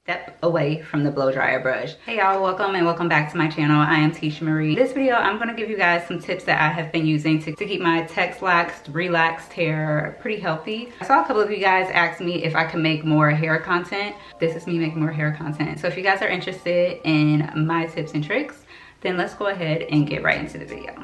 step away from the blow dryer brush. Hey y'all, welcome and welcome back to my channel. I am iteshamarie. This video I'm going to give you guys some tips that I have been using to keep my texlaxed, relaxed hair pretty healthy. I saw a couple of you guys ask me if I can make more hair content. This is me making more hair content. So if you guys are interested in my tips and tricks, then let's go ahead and get right into the video.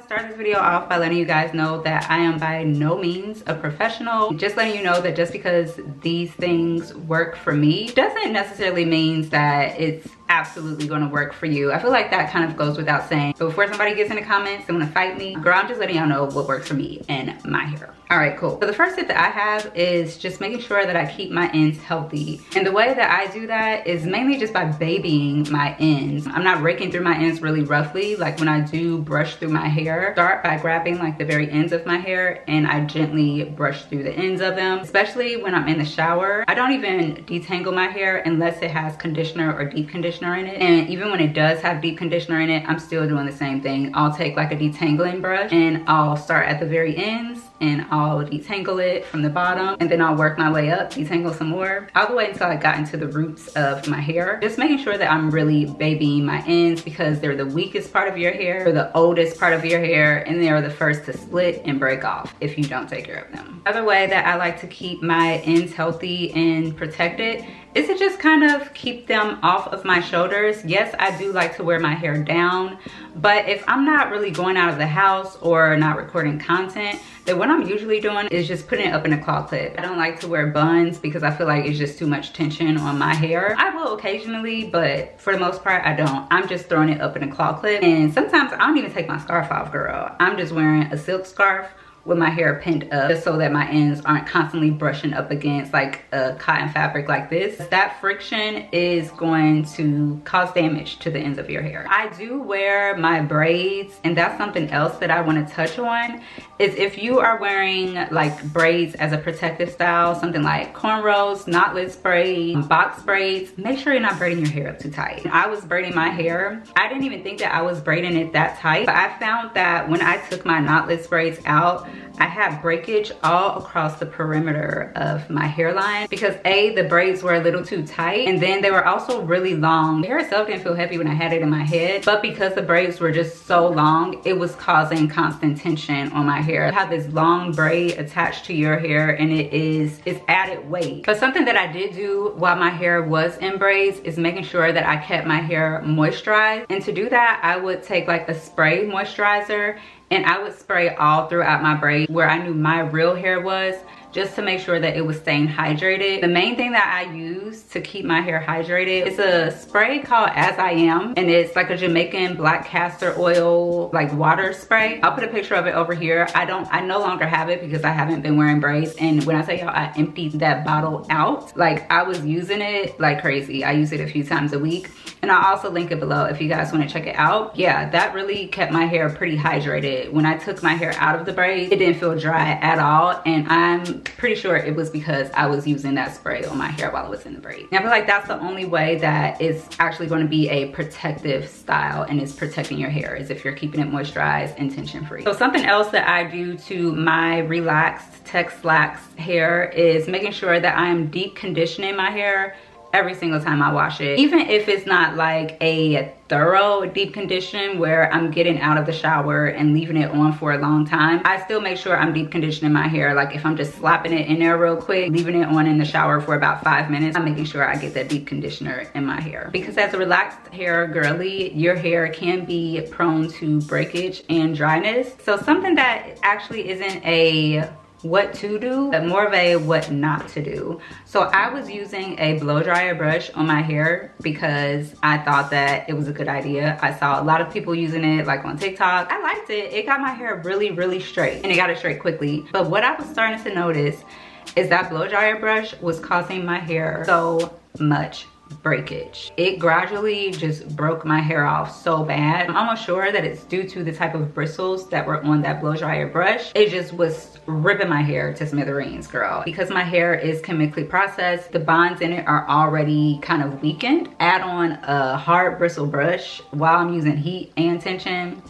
Start this video off by letting you guys know that I am by no means a professional. Just letting you know that just because these things work for me doesn't necessarily mean that it's absolutely going to work for you. I feel like that kind of goes without saying. So before somebody gets in the comments and want to fight me, girl, I'm just letting y'all know what works for me and my hair. All right, cool. So the first tip that I have is just making sure that I keep my ends healthy. And the way that I do that is mainly just by babying my ends. I'm not raking through my ends really roughly. Like when I do brush through my hair, start by grabbing like the very ends of my hair and I gently brush through the ends of them, especially when I'm in the shower. I don't even detangle my hair unless it has conditioner or deep conditioner in it. And even when it does have deep conditioner in it, I'm still doing the same thing. I'll take like a detangling brush and I'll start at the very ends and I'll detangle it from the bottom, and then I'll work my way up, detangle some more, all the way until I got into the roots of my hair. Just making sure that I'm really babying my ends because they're the weakest part of your hair, they're the oldest part of your hair, and they're the first to split and break off if you don't take care of them. Another way that I like to keep my ends healthy and protected is to just kind of keep them off of my shoulders. Yes, I do like to wear my hair down, but if I'm not really going out of the house or not recording content, then what I'm usually doing is just putting it up in a claw clip. I don't like to wear buns because I feel like it's just too much tension on my hair. I will occasionally, but for the most part, I don't. I'm just throwing it up in a claw clip. And sometimes I don't even take my scarf off, girl. I'm just wearing a silk scarf with my hair pinned up just so that my ends aren't constantly brushing up against like a cotton fabric like this. That friction is going to cause damage to the ends of your hair. I do wear my braids, and that's something else that I want to touch on is if you are wearing like braids as a protective style, something like cornrows, knotless braids, box braids, make sure you're not braiding your hair up too tight. When I was braiding my hair, I didn't even think that I was braiding it that tight, but I found that when I took my knotless braids out, I had breakage all across the perimeter of my hairline because A, the braids were a little too tight, and then they were also really long. The hair itself didn't feel heavy when I had it in my head, but because the braids were just so long, it was causing constant tension on my hair. You have this long braid attached to your hair and it's added weight. But something that I did do while my hair was in braids is making sure that I kept my hair moisturized. And to do that, I would take like a spray moisturizer and I would spray all throughout my braid where I knew my real hair was, just to make sure that it was staying hydrated. The main thing that I use to keep my hair hydrated is a spray called As I Am, and it's like a Jamaican black castor oil like water spray. I'll put a picture of it over here. I no longer have it because I haven't been wearing braids, and when I tell y'all I emptied that bottle out, like I was using it like crazy. I use it a few times a week, and I'll also link it below if you guys want to check it out. Yeah, that really kept my hair pretty hydrated. When I took my hair out of the braids, it didn't feel dry at all, and I'm pretty sure it was because I was using that spray on my hair while it was in the braid. And I feel like that's the only way that it's actually going to be a protective style and it's protecting your hair, is if you're keeping it moisturized and tension free. So something else that I do to my relaxed texlaxed hair is making sure that I'm deep conditioning my hair every single time I wash it. Even if it's not like a thorough deep condition where I'm getting out of the shower and leaving it on for a long time, I still make sure I'm deep conditioning my hair. Like if I'm just slapping it in there real quick, leaving it on in the shower for about 5 minutes, I'm making sure I get that deep conditioner in my hair. Because as a relaxed hair girly, your hair can be prone to breakage and dryness. So something that actually isn't a what to do, but more of a what not to do. So I was using a blow dryer brush on my hair because I thought that it was a good idea. I saw a lot of people using it like on TikTok. I liked it. It got my hair really straight, and it got it straight quickly. But what I was starting to notice is that blow dryer brush was causing my hair so much breakage. It gradually just broke my hair off so bad. I'm almost sure that it's due to the type of bristles that were on that blow dryer brush. It just was ripping my hair to smithereens, girl. Because my hair is chemically processed, the bonds in it are already kind of weakened. Add on a hard bristle brush while I'm using heat and tension,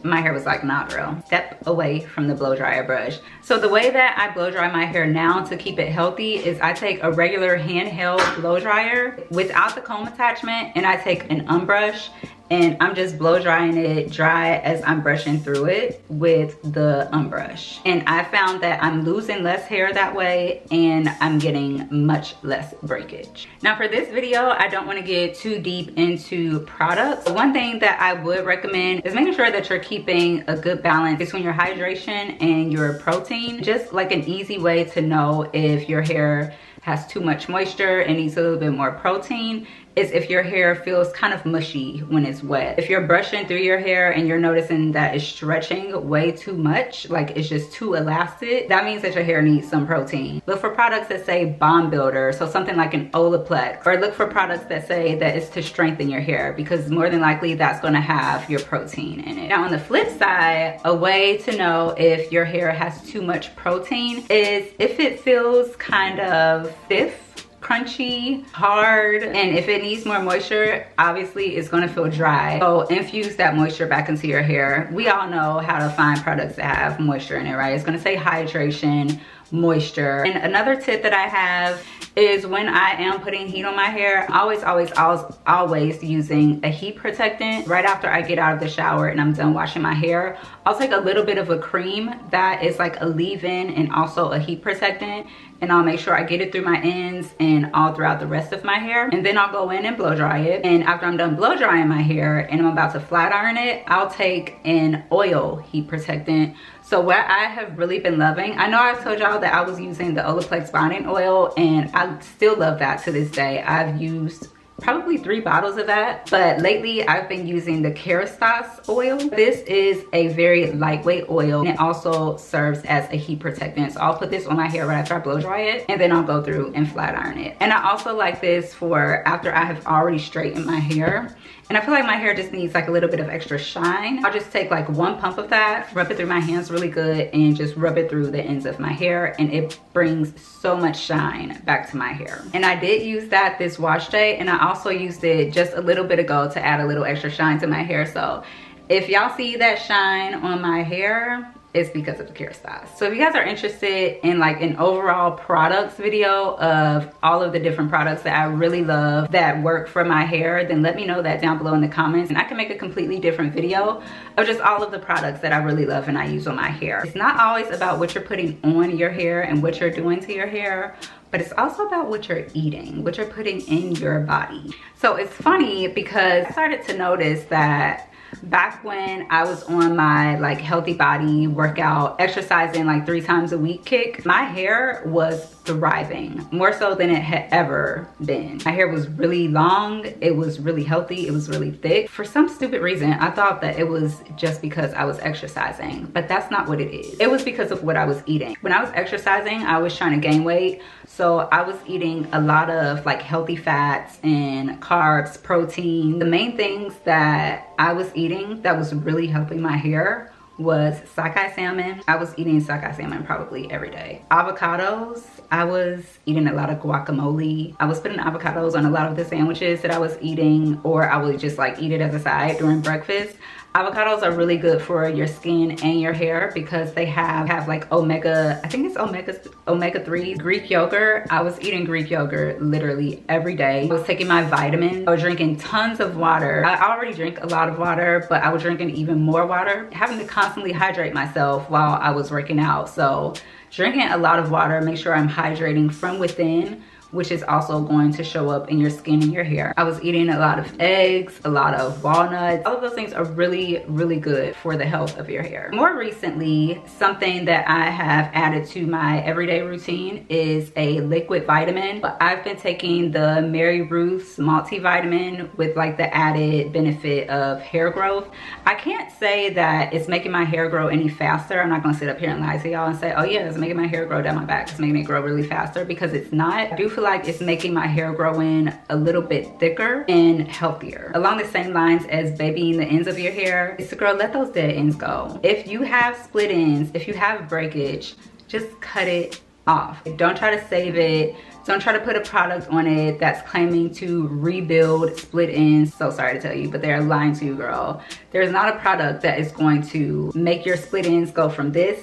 my hair was like, nah girl, step away from the blow dryer brush. So the way that I blow dry my hair now to keep it healthy is I take a regular handheld blow dryer without the comb attachment, and I take an unbrush and I'm just blow drying it dry as I'm brushing through it with the unbrush. And I found that I'm losing less hair that way and I'm getting much less breakage. Now for this video, I don't want to get too deep into products. One thing that I would recommend is making sure that you're keeping a good balance between your hydration and your protein. Just like an easy way to know if your hair has too much moisture and needs a little bit more protein is if your hair feels kind of mushy when it's wet. If you're brushing through your hair and you're noticing that it's stretching way too much, like it's just too elastic, that means that your hair needs some protein. Look for products that say bond builder, so something like an Olaplex, or look for products that say that it's to strengthen your hair, because more than likely that's going to have your protein in it. Now on the flip side, a way to know if your hair has too much protein is if it feels kind of stiff, crunchy, hard, and if it needs more moisture, obviously it's going to feel dry. So infuse that moisture back into your hair. We all know how to find products that have moisture in it, right? It's going to say hydration, moisture. And another tip that I have is when I am putting heat on my hair, always using a heat protectant. Right after I get out of the shower and I'm done washing my hair, I'll take a little bit of a cream that is like a leave-in and also a heat protectant, and I'll make sure I get it through my ends and all throughout the rest of my hair. And then I'll go in and blow dry it. And after I'm done blow drying my hair and I'm about to flat iron it, I'll take an oil heat protectant. So what I have really been loving, I know I've told y'all that I was using the Olaplex bonding oil, and I still love that to this day. I've used probably 3 bottles of that, but lately I've been using the Kerastase oil. This is a very lightweight oil, and it also serves as a heat protectant. So I'll put this on my hair right after I blow dry it, and then I'll go through and flat iron it. And I also like this for after I have already straightened my hair and I feel like my hair just needs like a little bit of extra shine. I'll just take like 1 pump of that, rub it through my hands really good, and just rub it through the ends of my hair, and it brings so much shine back to my hair. And I did use that this wash day, and I also used it just a little bit ago to add a little extra shine to my hair. So if y'all see that shine on my hair, it's because of the Kerastase. So if you guys are interested in like an overall products video of all of the different products that I really love that work for my hair, then let me know that down below in the comments, and I can make a completely different video of just all of the products that I really love and I use on my hair. It's not always about what you're putting on your hair and what you're doing to your hair, but it's also about what you're eating, what you're putting in your body. So it's funny because I started to notice that back when I was on my like healthy body workout, exercising like 3 times a week kick, my hair was thriving, more so than it had ever been. My hair was really long, it was really healthy, it was really thick. For some stupid reason, I thought that it was just because I was exercising, but that's not what it is. It was because of what I was eating. When I was exercising, I was trying to gain weight, so I was eating a lot of like healthy fats and carbs, protein. The main things that I was eating that was really helping my hair was sockeye salmon. I was eating sockeye salmon probably every day. Avocados, I was eating a lot of guacamole. I was putting avocados on a lot of the sandwiches that I was eating, or I would just like eat it as a side during breakfast. Avocados are really good for your skin and your hair because they have like omega, I think it's omega-3s. Greek yogurt, I was eating Greek yogurt literally every day. I was taking my vitamins. I was drinking tons of water. I already drink a lot of water, but I was drinking even more water, having to constantly hydrate myself while I was working out. So drinking a lot of water, make sure I'm hydrating from within, which is also going to show up in your skin and your hair. I was eating a lot of eggs, a lot of walnuts. All of those things are really, really good for the health of your hair. More recently, something that I have added to my everyday routine is a liquid vitamin. But I've been taking the Mary Ruth's multivitamin with like the added benefit of hair growth. I can't say that it's making my hair grow any faster. I'm not gonna sit up here and lie to y'all and say, oh yeah, it's making my hair grow down my back. It's making it grow really faster, because it's not. I do feel like it's making my hair grow in a little bit thicker and healthier. Along the same lines as babying the ends of your hair, it's to girl, let those dead ends go. If you have split ends, if you have breakage, just cut it off. Don't try to save it. Don't try to put a product on it that's claiming to rebuild split ends. So sorry to tell you, but they're lying to you, girl. There's not a product that is going to make your split ends go from this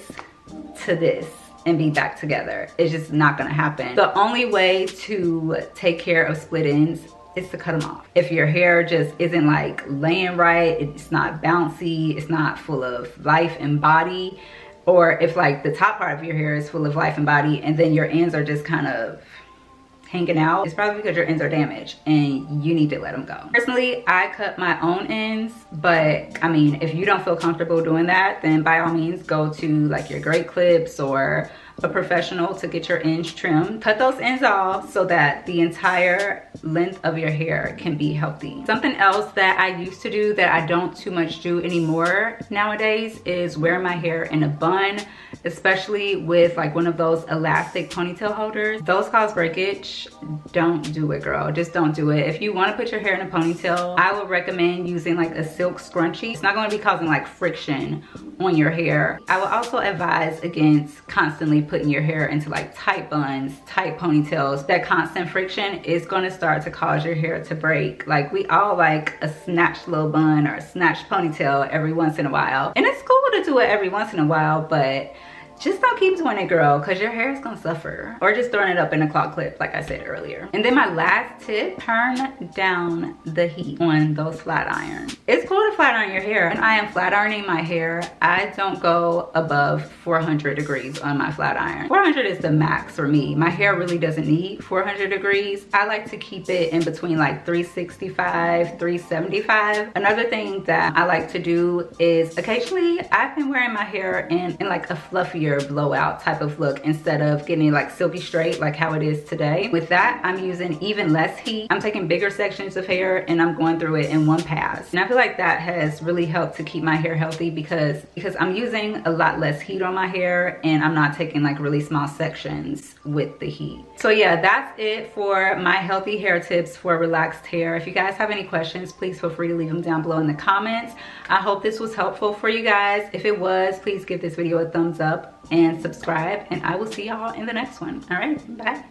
to this and be back together. It's just not gonna happen. The only way to take care of split ends is to cut them off. If your hair just isn't like laying right, it's not bouncy, it's not full of life and body, or if like the top part of your hair is full of life and body and then your ends are just kind of hanging out, it's probably because your ends are damaged and you need to let them go. Personally, I cut my own ends, but I mean, if you don't feel comfortable doing that, then by all means go to like your Great Clips or a professional to get your ends trimmed. Cut those ends off so that the entire length of your hair can be healthy. Something else that I used to do that I don't too much do anymore nowadays is wear my hair in a bun, especially with like one of those elastic ponytail holders. Those cause breakage. Don't do it, girl. Just don't do it. If you want to put your hair in a ponytail, I would recommend using like a silk scrunchie. It's not going to be causing like friction on your hair. I would also advise against constantly putting your hair into like tight buns, tight ponytails. That constant friction is going to start to cause your hair to break. Like we all like a snatched little bun or a snatched ponytail every once in a while. And it's cool to do it every once in a while, but just don't keep doing it, girl, because your hair is gonna suffer. Or just throwing it up in a claw clip, like I said earlier. And then my last tip, turn down the heat on those flat irons. It's cool to flat iron your hair. When I am flat ironing my hair, I don't go above 400 degrees on my flat iron. 400 is the max for me. My hair really doesn't need 400 degrees. I like to keep it in between like 365, 375. Another thing that I like to do is occasionally I've been wearing my hair in like a fluffier blowout type of look instead of getting like silky straight like how it is today. With that, I'm using even less heat. I'm taking bigger sections of hair and I'm going through it in one pass. And I feel like that has really helped to keep my hair healthy because I'm using a lot less heat on my hair and I'm not taking like really small sections with the heat. So yeah, that's it for my healthy hair tips for relaxed hair. If you guys have any questions, please feel free to leave them down below in the comments. I hope this was helpful for you guys. If it was, please give this video a thumbs up and subscribe, and I will see y'all in the next one. All right, bye.